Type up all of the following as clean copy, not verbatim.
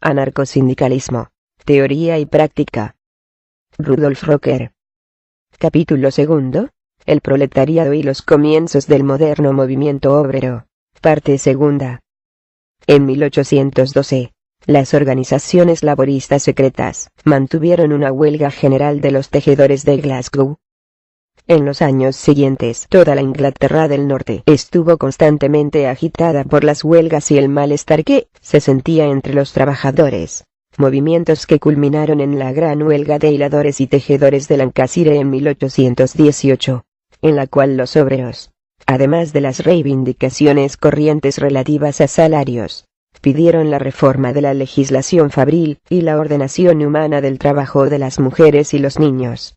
Anarcosindicalismo, teoría y práctica. Rudolf Rocker. Capítulo 2. El proletariado y los comienzos del moderno movimiento obrero. Parte 2. En 1812, las organizaciones laboristas secretas mantuvieron una huelga general de los tejedores de Glasgow. En los años siguientes, toda la Inglaterra del Norte estuvo constantemente agitada por las huelgas y el malestar que se sentía entre los trabajadores, movimientos que culminaron en la gran huelga de hiladores y tejedores de Lancashire en 1818, en la cual los obreros, además de las reivindicaciones corrientes relativas a salarios, pidieron la reforma de la legislación fabril y la ordenación humana del trabajo de las mujeres y los niños.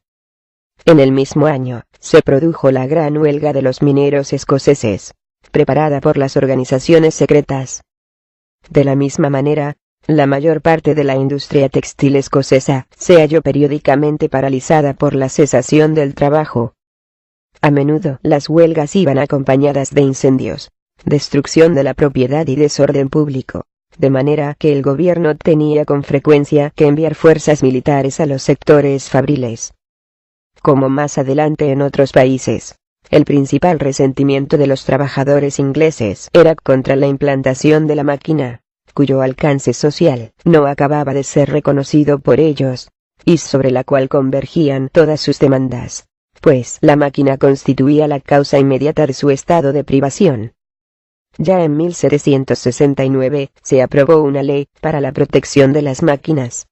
En el mismo año, se produjo la gran huelga de los mineros escoceses, preparada por las organizaciones secretas. De la misma manera, la mayor parte de la industria textil escocesa se halló periódicamente paralizada por la cesación del trabajo. A menudo las huelgas iban acompañadas de incendios, destrucción de la propiedad y desorden público, de manera que el gobierno tenía con frecuencia que enviar fuerzas militares a los sectores fabriles. Como más adelante en otros países, el principal resentimiento de los trabajadores ingleses era contra la implantación de la máquina, cuyo alcance social no acababa de ser reconocido por ellos, y sobre la cual convergían todas sus demandas, pues la máquina constituía la causa inmediata de su estado de privación. Ya en 1769 se aprobó una ley para la protección de las máquinas.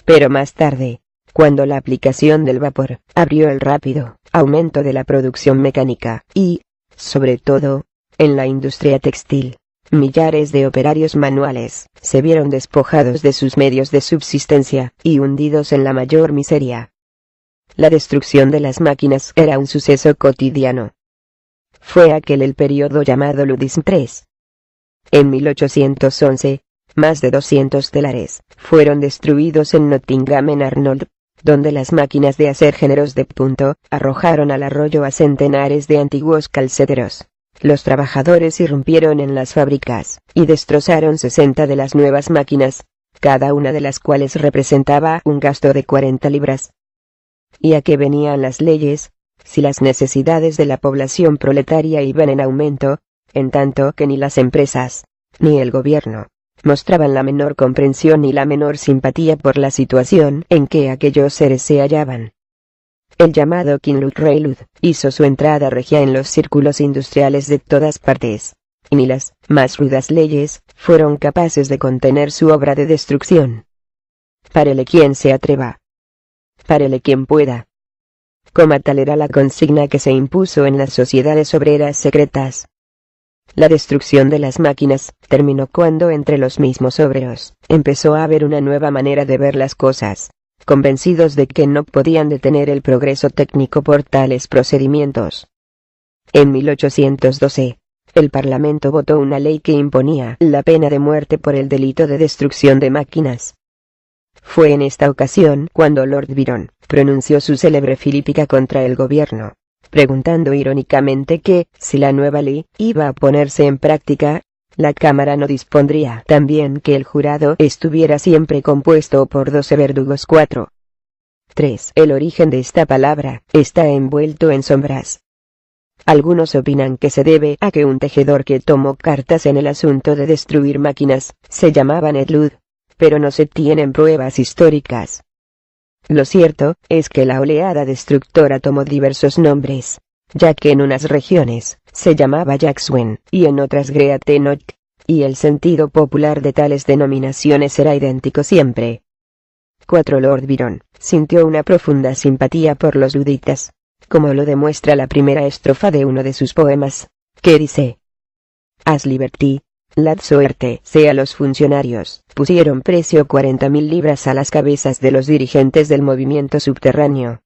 Pero más tarde, cuando la aplicación del vapor abrió el rápido aumento de la producción mecánica y, sobre todo, en la industria textil, millares de operarios manuales se vieron despojados de sus medios de subsistencia y hundidos en la mayor miseria. La destrucción de las máquinas era un suceso cotidiano. Fue aquel el periodo llamado Ludism III. En 1811, más de 200 telares fueron destruidos en Nottingham-en-Arnold, donde las máquinas de hacer géneros de punto arrojaron al arroyo a centenares de antiguos calceteros. Los trabajadores irrumpieron en las fábricas y destrozaron 60 de las nuevas máquinas, cada una de las cuales representaba un gasto de 40 libras. ¿Y a qué venían las leyes, si las necesidades de la población proletaria iban en aumento, en tanto que ni las empresas, ni el gobierno mostraban la menor comprensión ni la menor simpatía por la situación en que aquellos seres se hallaban? El llamado Kinloch Railroad hizo su entrada regia en los círculos industriales de todas partes, y ni las más rudas leyes fueron capaces de contener su obra de destrucción. Párele quien se atreva. Párele quien pueda. Como tal era la consigna que se impuso en las sociedades obreras secretas. La destrucción de las máquinas terminó cuando entre los mismos obreros empezó a haber una nueva manera de ver las cosas, convencidos de que no podían detener el progreso técnico por tales procedimientos. En 1812, el Parlamento votó una ley que imponía la pena de muerte por el delito de destrucción de máquinas. Fue en esta ocasión cuando Lord Byron pronunció su célebre filípica contra el gobierno, preguntando irónicamente que, si la nueva ley iba a ponerse en práctica, la Cámara no dispondría también que el jurado estuviera siempre compuesto por 12 verdugos. 3. El origen de esta palabra está envuelto en sombras. Algunos opinan que se debe a que un tejedor que tomó cartas en el asunto de destruir máquinas se llamaba Ned Ludd, pero no se tienen pruebas históricas. Lo cierto es que la oleada destructora tomó diversos nombres, ya que en unas regiones se llamaba Jackswen y en otras Great Enoch, y el sentido popular de tales denominaciones era idéntico siempre. 4. Lord Byron sintió una profunda simpatía por los luditas, como lo demuestra la primera estrofa de uno de sus poemas, que dice: As liberty, la suerte sea los funcionarios, pusieron precio 40.000 libras a las cabezas de los dirigentes del movimiento subterráneo.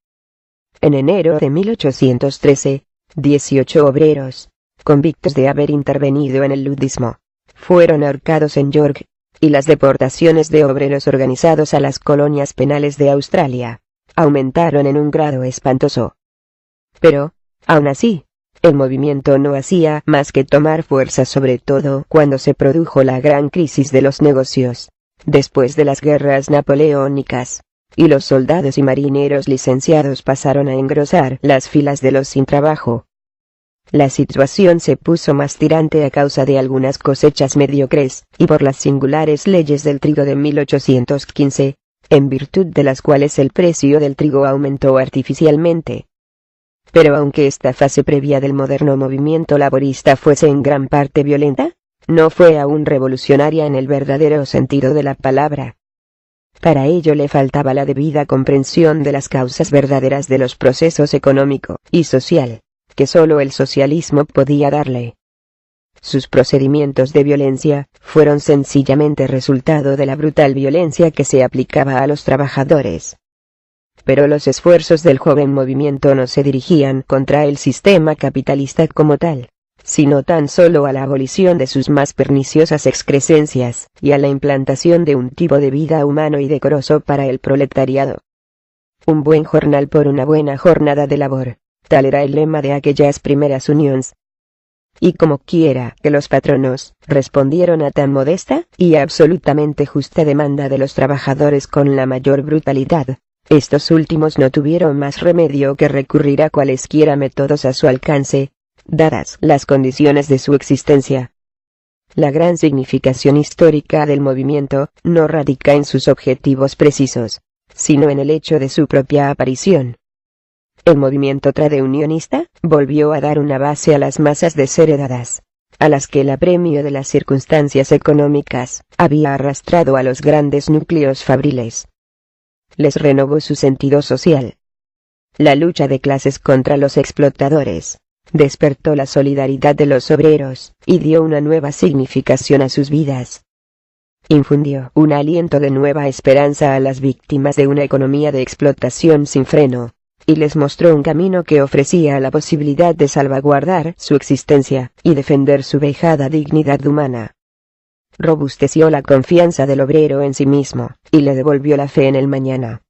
En enero de 1813, 18 obreros, convictos de haber intervenido en el ludismo, fueron ahorcados en York, y las deportaciones de obreros organizados a las colonias penales de Australia aumentaron en un grado espantoso. Pero, aun así, el movimiento no hacía más que tomar fuerza, sobre todo cuando se produjo la gran crisis de los negocios, después de las guerras napoleónicas, y los soldados y marineros licenciados pasaron a engrosar las filas de los sin trabajo. La situación se puso más tirante a causa de algunas cosechas mediocres, y por las singulares leyes del trigo de 1815, en virtud de las cuales el precio del trigo aumentó artificialmente. Pero aunque esta fase previa del moderno movimiento laborista fuese en gran parte violenta, no fue aún revolucionaria en el verdadero sentido de la palabra. Para ello le faltaba la debida comprensión de las causas verdaderas de los procesos económico y social, que solo el socialismo podía darle. Sus procedimientos de violencia fueron sencillamente resultado de la brutal violencia que se aplicaba a los trabajadores. Pero los esfuerzos del joven movimiento no se dirigían contra el sistema capitalista como tal, sino tan solo a la abolición de sus más perniciosas excrescencias, y a la implantación de un tipo de vida humano y decoroso para el proletariado. Un buen jornal por una buena jornada de labor, tal era el lema de aquellas primeras uniones. Y como quiera que los patronos respondieron a tan modesta y absolutamente justa demanda de los trabajadores con la mayor brutalidad, estos últimos no tuvieron más remedio que recurrir a cualesquiera métodos a su alcance, dadas las condiciones de su existencia. La gran significación histórica del movimiento no radica en sus objetivos precisos, sino en el hecho de su propia aparición. El movimiento tradeunionista volvió a dar una base a las masas desheredadas, a las que el apremio de las circunstancias económicas había arrastrado a los grandes núcleos fabriles. Les renovó su sentido social. La lucha de clases contra los explotadores despertó la solidaridad de los obreros, y dio una nueva significación a sus vidas. Infundió un aliento de nueva esperanza a las víctimas de una economía de explotación sin freno, y les mostró un camino que ofrecía la posibilidad de salvaguardar su existencia, y defender su vejada dignidad humana. Robusteció la confianza del obrero en sí mismo, y le devolvió la fe en el mañana.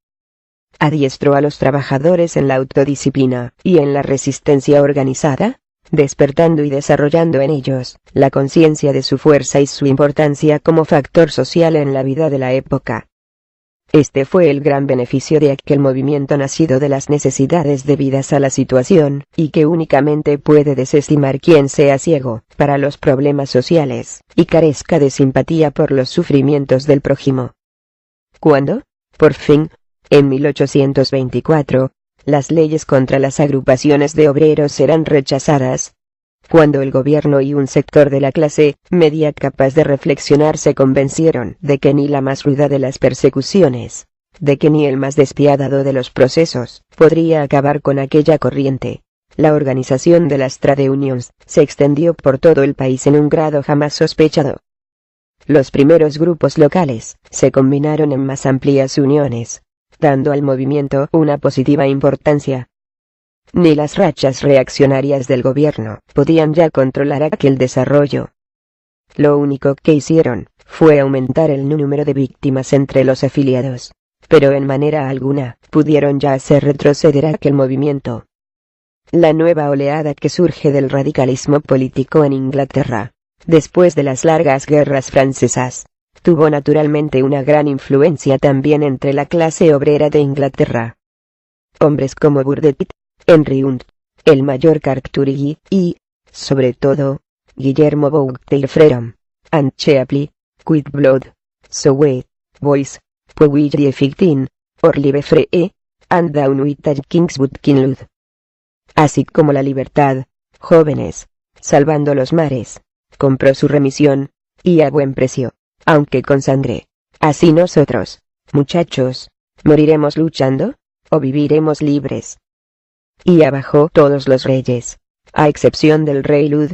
Adiestró a los trabajadores en la autodisciplina, y en la resistencia organizada, despertando y desarrollando en ellos la conciencia de su fuerza y su importancia como factor social en la vida de la época. Este fue el gran beneficio de aquel movimiento nacido de las necesidades debidas a la situación, y que únicamente puede desestimar quien sea ciego para los problemas sociales, y carezca de simpatía por los sufrimientos del prójimo. Cuando, por fin, en 1824, las leyes contra las agrupaciones de obreros eran rechazadas, cuando el gobierno y un sector de la clase media capaz de reflexionar se convencieron de que ni la más ruda de las persecuciones, de que ni el más despiadado de los procesos, podría acabar con aquella corriente, la organización de las trade unions se extendió por todo el país en un grado jamás sospechado. Los primeros grupos locales se combinaron en más amplias uniones, dando al movimiento una positiva importancia. Ni las rachas reaccionarias del gobierno podían ya controlar aquel desarrollo. Lo único que hicieron fue aumentar el número de víctimas entre los afiliados, pero en manera alguna pudieron ya hacer retroceder aquel movimiento. La nueva oleada que surge del radicalismo político en Inglaterra, después de las largas guerras francesas, tuvo naturalmente una gran influencia también entre la clase obrera de Inglaterra. Hombres como Burdett, Henry Hunt, el mayor Cartwright y, sobre todo, Guillermo Bouteille Freron, and Shepley, Whitblood, Sowet, Boyce, Powell Effectin, Orlive Free, and Down with Kingswood Kinlud. Así como la libertad, jóvenes, salvando los mares, compró su remisión, y a buen precio, aunque con sangre. Así nosotros, muchachos, moriremos luchando, o viviremos libres. Y abajo todos los reyes, a excepción del rey Lud.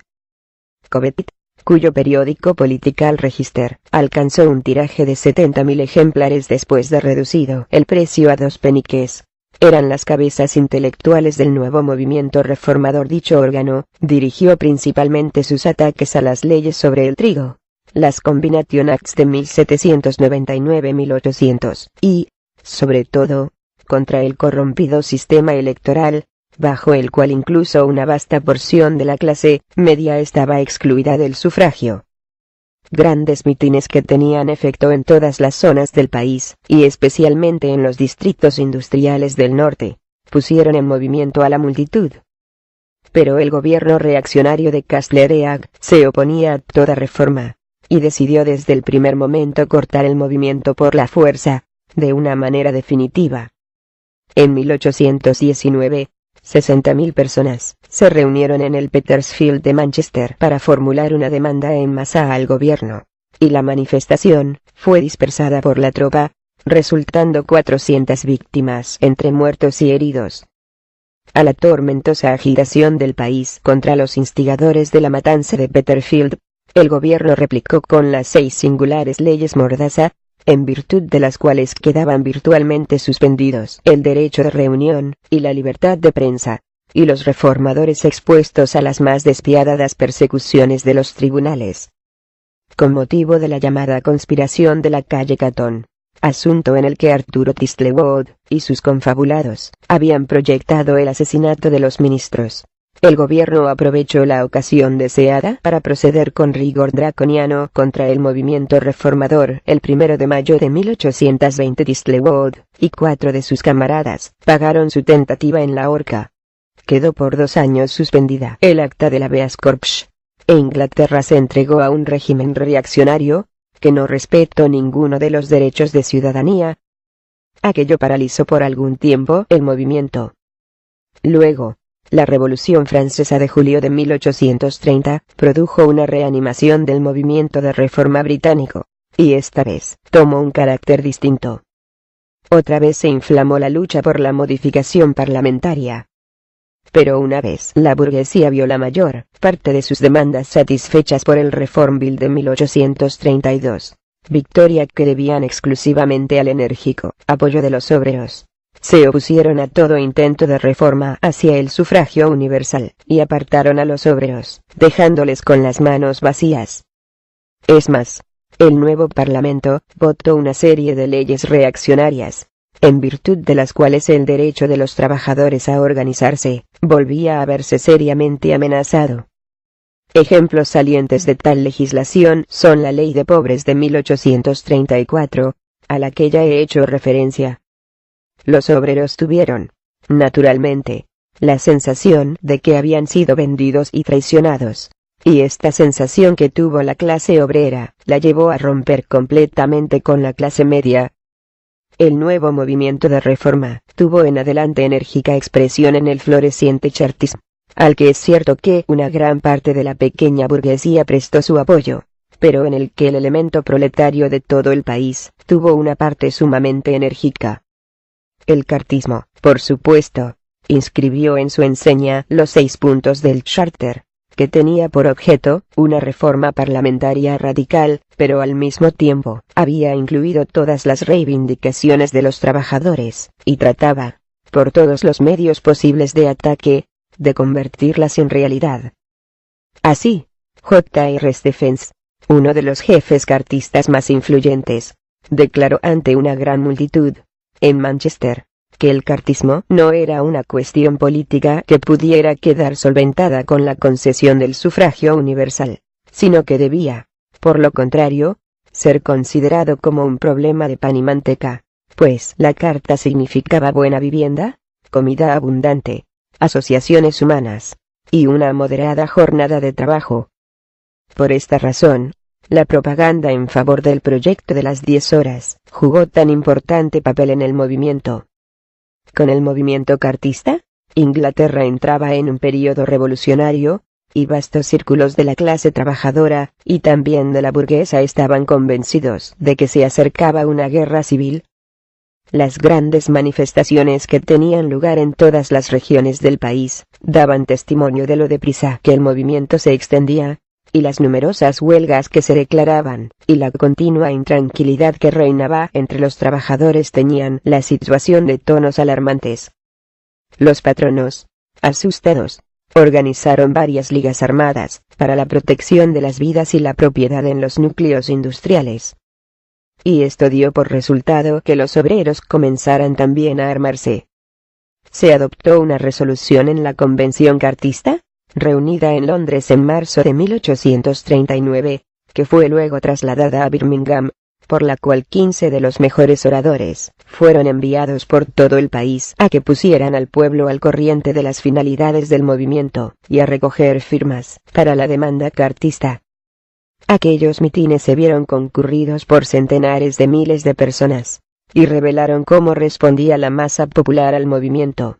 Cobbett, cuyo periódico Political Register alcanzó un tiraje de 70.000 ejemplares después de reducido el precio a 2 peniques, eran las cabezas intelectuales del nuevo movimiento reformador. Dicho órgano dirigió principalmente sus ataques a las leyes sobre el trigo, las Combination Acts de 1799-1800, y, sobre todo, contra el corrompido sistema electoral, bajo el cual incluso una vasta porción de la clase media estaba excluida del sufragio. Grandes mítines que tenían efecto en todas las zonas del país, y especialmente en los distritos industriales del norte, pusieron en movimiento a la multitud. Pero el gobierno reaccionario de Castlereagh se oponía a toda reforma, y decidió desde el primer momento cortar el movimiento por la fuerza, de una manera definitiva. En 1819, 60.000 personas se reunieron en el Petersfield de Manchester para formular una demanda en masa al gobierno, y la manifestación fue dispersada por la tropa, resultando 400 víctimas entre muertos y heridos. A la tormentosa agitación del país contra los instigadores de la matanza de Petersfield, el gobierno replicó con las 6 singulares leyes Mordaza, en virtud de las cuales quedaban virtualmente suspendidos el derecho de reunión y la libertad de prensa, y los reformadores expuestos a las más despiadadas persecuciones de los tribunales. Con motivo de la llamada conspiración de la calle Catón, asunto en el que Arturo Thistlewood y sus confabulados habían proyectado el asesinato de los ministros, el gobierno aprovechó la ocasión deseada para proceder con rigor draconiano contra el movimiento reformador. El 1 de mayo de 1820 Thistlewood y 4 de sus camaradas pagaron su tentativa en la horca. Quedó por 2 años suspendida el acta del habeas corpus, e Inglaterra se entregó a un régimen reaccionario, que no respetó ninguno de los derechos de ciudadanía. Aquello paralizó por algún tiempo el movimiento. Luego, la Revolución Francesa de julio de 1830 produjo una reanimación del movimiento de reforma británico, y esta vez tomó un carácter distinto. Otra vez se inflamó la lucha por la modificación parlamentaria. Pero una vez la burguesía vio la mayor parte de sus demandas satisfechas por el Reform Bill de 1832, victoria que debían exclusivamente al enérgico apoyo de los obreros, se opusieron a todo intento de reforma hacia el sufragio universal, y apartaron a los obreros, dejándoles con las manos vacías. Es más, el nuevo Parlamento votó una serie de leyes reaccionarias, en virtud de las cuales el derecho de los trabajadores a organizarse volvía a verse seriamente amenazado. Ejemplos salientes de tal legislación son la Ley de Pobres de 1834, a la que ya he hecho referencia. Los obreros tuvieron, naturalmente, la sensación de que habían sido vendidos y traicionados, y esta sensación que tuvo la clase obrera la llevó a romper completamente con la clase media. El nuevo movimiento de reforma tuvo en adelante enérgica expresión en el floreciente chartismo, al que es cierto que una gran parte de la pequeña burguesía prestó su apoyo, pero en el que el elemento proletario de todo el país tuvo una parte sumamente enérgica. El cartismo, por supuesto, inscribió en su enseña los 6 puntos del Charter, que tenía por objeto una reforma parlamentaria radical, pero al mismo tiempo había incluido todas las reivindicaciones de los trabajadores, y trataba, por todos los medios posibles de ataque, de convertirlas en realidad. Así, J.R. Stephens, uno de los jefes cartistas más influyentes, declaró ante una gran multitud, en Manchester, que el cartismo no era una cuestión política que pudiera quedar solventada con la concesión del sufragio universal, sino que debía, por lo contrario, ser considerado como un problema de pan y manteca, pues la carta significaba buena vivienda, comida abundante, asociaciones humanas, y una moderada jornada de trabajo. Por esta razón, la propaganda en favor del proyecto de las 10 horas jugó tan importante papel en el movimiento. Con el movimiento cartista, Inglaterra entraba en un período revolucionario, y vastos círculos de la clase trabajadora, y también de la burguesa estaban convencidos de que se acercaba una guerra civil. Las grandes manifestaciones que tenían lugar en todas las regiones del país, daban testimonio de lo deprisa que el movimiento se extendía, y las numerosas huelgas que se declaraban, y la continua intranquilidad que reinaba entre los trabajadores teñían la situación de tonos alarmantes. Los patronos, asustados, organizaron varias ligas armadas, para la protección de las vidas y la propiedad en los núcleos industriales. Y esto dio por resultado que los obreros comenzaran también a armarse. Se adoptó una resolución en la Convención Cartista, reunida en Londres en marzo de 1839, que fue luego trasladada a Birmingham, por la cual 15 de los mejores oradores fueron enviados por todo el país a que pusieran al pueblo al corriente de las finalidades del movimiento y a recoger firmas para la demanda cartista. Aquellos mitines se vieron concurridos por centenares de miles de personas, y revelaron cómo respondía la masa popular al movimiento.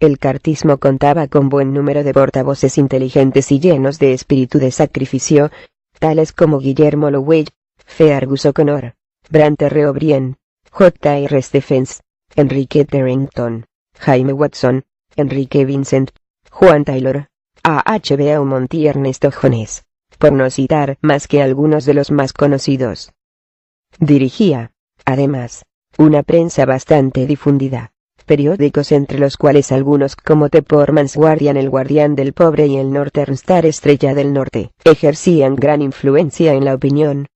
El cartismo contaba con buen número de portavoces inteligentes y llenos de espíritu de sacrificio, tales como Guillermo Lowell, Fergus O'Connor, Brant R. O'Brien, J. R. Stephens, Enrique Terrington, Jaime Watson, Enrique Vincent, Juan Taylor, A. H. Beaumont y Ernesto Jones, por no citar más que algunos de los más conocidos. Dirigía, además, una prensa bastante difundida, periódicos entre los cuales algunos como The Poor Man's Guardian, El Guardián del Pobre y el Northern Star, Estrella del Norte, ejercían gran influencia en la opinión.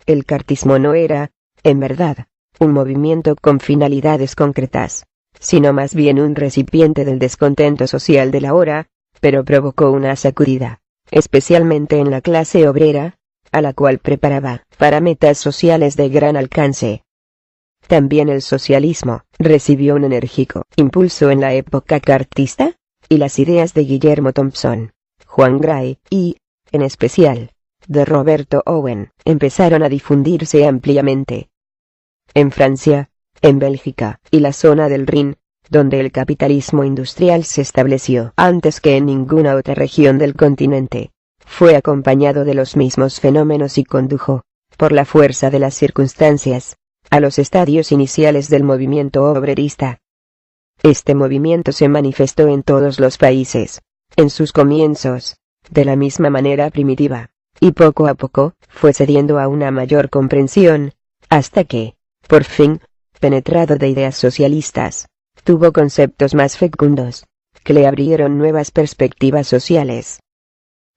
El cartismo no era, en verdad, un movimiento con finalidades concretas, sino más bien un recipiente del descontento social de la hora, pero provocó una sacudida, especialmente en la clase obrera, a la cual preparaba para metas sociales de gran alcance. También el socialismo recibió un enérgico impulso en la época cartista, y las ideas de Guillermo Thompson, Juan Gray y, en especial, de Roberto Owen, empezaron a difundirse ampliamente. En Francia, en Bélgica y la zona del Rin, donde el capitalismo industrial se estableció antes que en ninguna otra región del continente, fue acompañado de los mismos fenómenos y condujo, por la fuerza de las circunstancias, a los estadios iniciales del movimiento obrerista. Este movimiento se manifestó en todos los países, en sus comienzos, de la misma manera primitiva, y poco a poco, fue cediendo a una mayor comprensión, hasta que, por fin, penetrado de ideas socialistas, tuvo conceptos más fecundos, que le abrieron nuevas perspectivas sociales.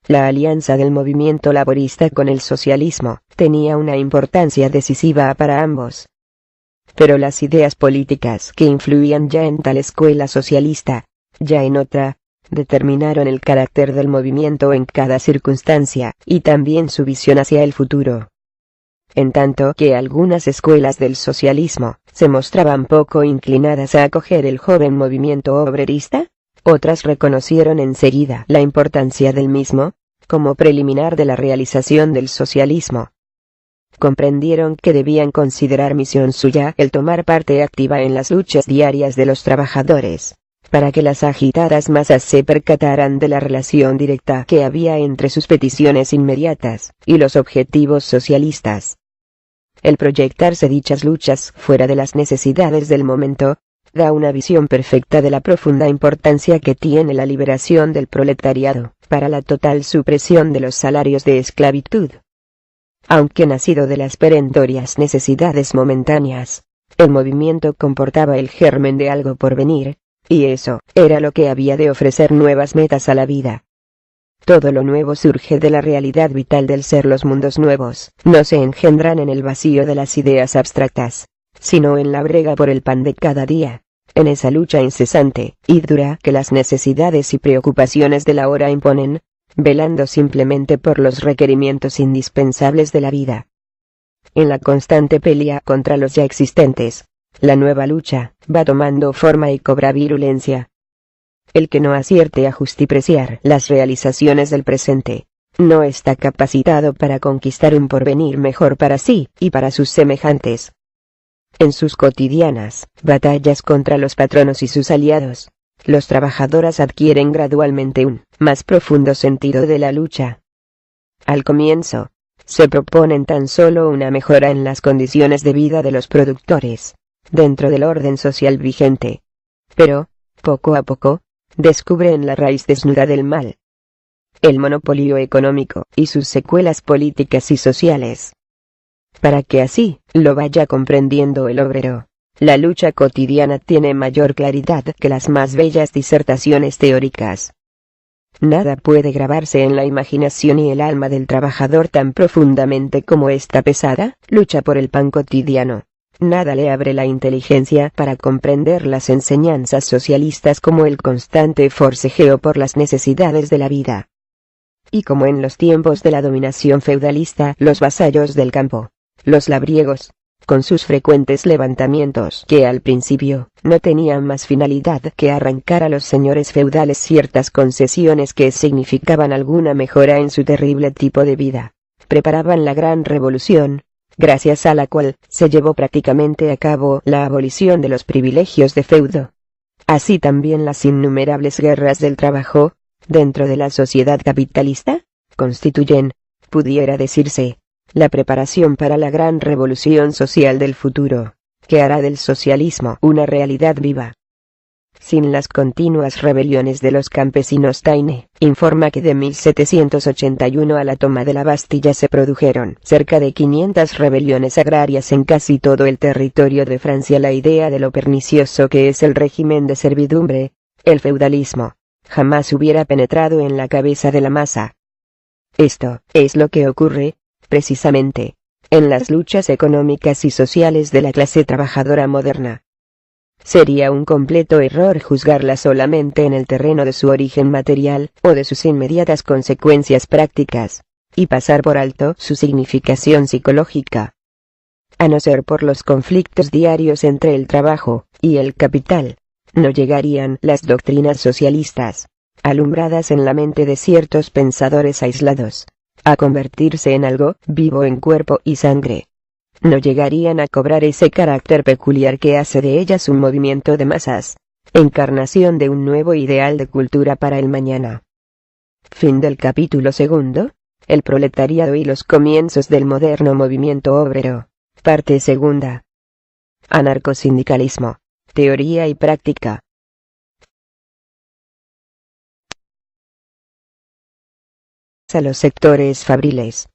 La alianza del movimiento laborista con el socialismo tenía una importancia decisiva para ambos. Pero las ideas políticas que influían ya en tal escuela socialista, ya en otra, determinaron el carácter del movimiento en cada circunstancia, y también su visión hacia el futuro. En tanto que algunas escuelas del socialismo se mostraban poco inclinadas a acoger el joven movimiento obrerista, otras reconocieron enseguida la importancia del mismo, como preliminar de la realización del socialismo. Comprendieron que debían considerar misión suya el tomar parte activa en las luchas diarias de los trabajadores, para que las agitadas masas se percataran de la relación directa que había entre sus peticiones inmediatas y los objetivos socialistas. El proyectarse dichas luchas fuera de las necesidades del momento, da una visión perfecta de la profunda importancia que tiene la liberación del proletariado, para la total supresión de los salarios de esclavitud. Aunque nacido de las perentorias necesidades momentáneas, el movimiento comportaba el germen de algo por venir, y eso era lo que había de ofrecer nuevas metas a la vida. Todo lo nuevo surge de la realidad vital del ser. Los mundos nuevos no se engendran en el vacío de las ideas abstractas, sino en la brega por el pan de cada día, en esa lucha incesante y dura que las necesidades y preocupaciones de la hora imponen, velando simplemente por los requerimientos indispensables de la vida. En la constante pelea contra los ya existentes, la nueva lucha va tomando forma y cobra virulencia. El que no acierte a justipreciar las realizaciones del presente, no está capacitado para conquistar un porvenir mejor para sí y para sus semejantes. En sus cotidianas batallas contra los patronos y sus aliados, los trabajadores adquieren gradualmente un más profundo sentido de la lucha. Al comienzo, se proponen tan solo una mejora en las condiciones de vida de los productores, dentro del orden social vigente. Pero, poco a poco, descubren la raíz desnuda del mal: el monopolio económico y sus secuelas políticas y sociales. Para que así lo vaya comprendiendo el obrero, la lucha cotidiana tiene mayor claridad que las más bellas disertaciones teóricas. Nada puede grabarse en la imaginación y el alma del trabajador tan profundamente como esta pesada lucha por el pan cotidiano. Nada le abre la inteligencia para comprender las enseñanzas socialistas como el constante forcejeo por las necesidades de la vida. y como en los tiempos de la dominación feudalista, los vasallos del campo, los labriegos, con sus frecuentes levantamientos que al principio no tenían más finalidad que arrancar a los señores feudales ciertas concesiones que significaban alguna mejora en su terrible tipo de vida, preparaban la gran revolución, gracias a la cual se llevó prácticamente a cabo la abolición de los privilegios de feudo. Así también las innumerables guerras del trabajo, dentro de la sociedad capitalista, constituyen, pudiera decirse, la preparación para la gran revolución social del futuro, que hará del socialismo una realidad viva. Sin las continuas rebeliones de los campesinos, Taine informa que de 1781 a la toma de la Bastilla se produjeron cerca de 500 rebeliones agrarias en casi todo el territorio de Francia. La idea de lo pernicioso que es el régimen de servidumbre, el feudalismo, jamás hubiera penetrado en la cabeza de la masa. Esto es lo que ocurre, precisamente, en las luchas económicas y sociales de la clase trabajadora moderna. Sería un completo error juzgarla solamente en el terreno de su origen material, o de sus inmediatas consecuencias prácticas, y pasar por alto su significación psicológica. A no ser por los conflictos diarios entre el trabajo y el capital, no llegarían las doctrinas socialistas, alumbradas en la mente de ciertos pensadores aislados, a convertirse en algo vivo en cuerpo y sangre. No llegarían a cobrar ese carácter peculiar que hace de ellas un movimiento de masas, encarnación de un nuevo ideal de cultura para el mañana. Fin del capítulo 2. El proletariado y los comienzos del moderno movimiento obrero. Parte 2. Anarcosindicalismo. Teoría y práctica. A los sectores fabriles.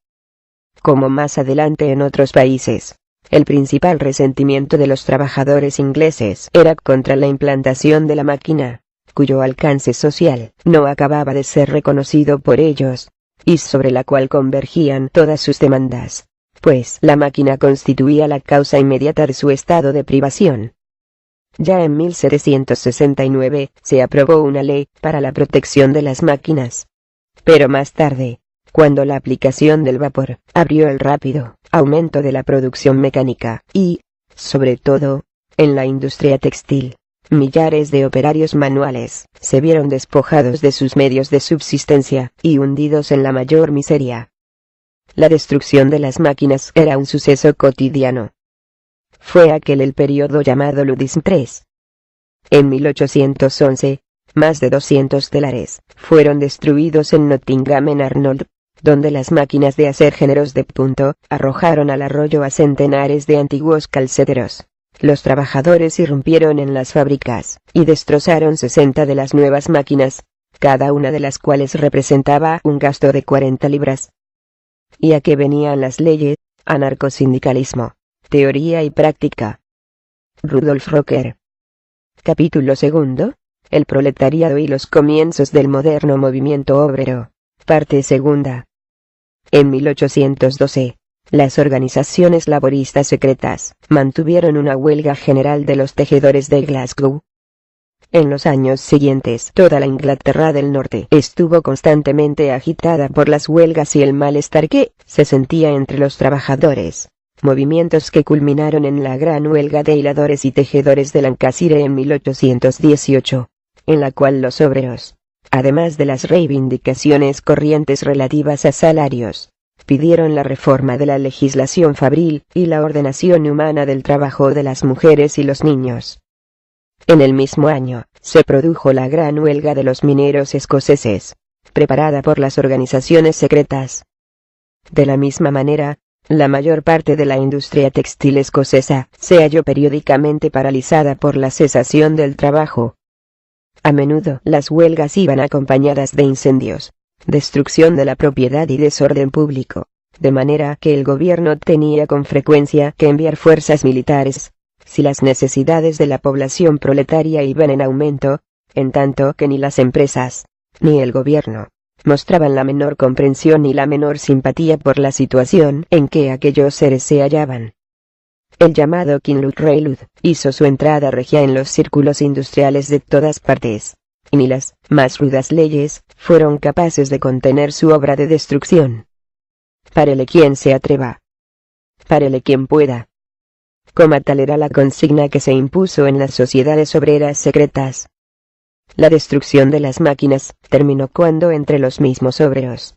Como más adelante en otros países, el principal resentimiento de los trabajadores ingleses era contra la implantación de la máquina, cuyo alcance social no acababa de ser reconocido por ellos, y sobre la cual convergían todas sus demandas, pues la máquina constituía la causa inmediata de su estado de privación. Ya en 1769 se aprobó una ley para la protección de las máquinas. Pero más tarde, cuando la aplicación del vapor abrió el rápido aumento de la producción mecánica y, sobre todo, en la industria textil, millares de operarios manuales se vieron despojados de sus medios de subsistencia y hundidos en la mayor miseria. La destrucción de las máquinas era un suceso cotidiano. Fue aquel el periodo llamado Ludism III. En 1811, más de 200 telares fueron destruidos en Nottingham en Arnold, donde las máquinas de hacer géneros de punto arrojaron al arroyo a centenares de antiguos calceteros. Los trabajadores irrumpieron en las fábricas y destrozaron 60 de las nuevas máquinas, cada una de las cuales representaba un gasto de 40 libras. ¿Y a qué venían las leyes? Anarcosindicalismo. Teoría y práctica. Rudolf Rocker. Capítulo 2. El proletariado y los comienzos del moderno movimiento obrero. Parte 2. En 1812, las organizaciones laboristas secretas mantuvieron una huelga general de los tejedores de Glasgow. En los años siguientes, toda la Inglaterra del Norte estuvo constantemente agitada por las huelgas y el malestar que se sentía entre los trabajadores, movimientos que culminaron en la gran huelga de hiladores y tejedores de Lancashire en 1818, en la cual los obreros, además de las reivindicaciones corrientes relativas a salarios, pidieron la reforma de la legislación fabril y la ordenación humana del trabajo de las mujeres y los niños. En el mismo año, se produjo la gran huelga de los mineros escoceses, preparada por las organizaciones secretas. De la misma manera, la mayor parte de la industria textil escocesa se halló periódicamente paralizada por la cesación del trabajo. A menudo las huelgas iban acompañadas de incendios, destrucción de la propiedad y desorden público, de manera que el gobierno tenía con frecuencia que enviar fuerzas militares, si las necesidades de la población proletaria iban en aumento, en tanto que ni las empresas, ni el gobierno, mostraban la menor comprensión ni la menor simpatía por la situación en que aquellos seres se hallaban. El llamado Kinloch Railroad hizo su entrada regia en los círculos industriales de todas partes, y ni las más rudas leyes fueron capaces de contener su obra de destrucción. Párele quien se atreva. Párele quien pueda. Como tal era la consigna que se impuso en las sociedades obreras secretas. La destrucción de las máquinas terminó cuando entre los mismos obreros